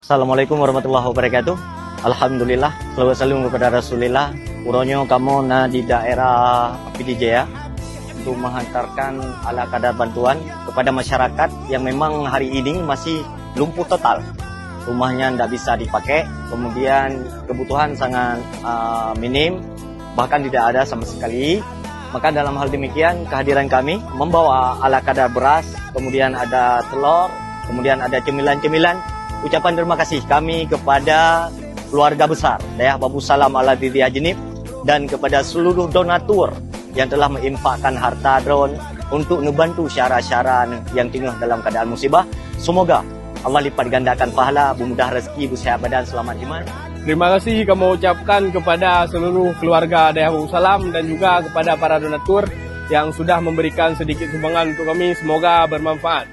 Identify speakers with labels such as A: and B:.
A: Assalamualaikum warahmatullahi wabarakatuh. Alhamdulillah, selawat salam kepada Rasulullah. Uronyo kamu di daerah PDJ untuk menghantarkan ala kadar bantuan kepada masyarakat yang memang hari ini masih lumpuh total. Rumahnya tidak bisa dipakai, kemudian kebutuhan sangat minim, bahkan tidak ada sama sekali. Maka dalam hal demikian kehadiran kami membawa ala kadar beras, kemudian ada telur, kemudian ada cemilan-cemilan. Ucapan terima kasih kami kepada keluarga besar Dayah Babu Salam Ala Didi Ajnib dan kepada seluruh donatur yang telah menginfakkan harta drone untuk membantu syara-syara yang tengah dalam keadaan musibah. Semoga Allah lipat gandakan pahala, bermudah rezeki, bersihat badan, selamat iman.
B: Terima kasih kami ucapkan kepada seluruh keluarga Dayah Babu Salam dan juga kepada para donatur yang sudah memberikan sedikit sumbangan untuk kami. Semoga bermanfaat.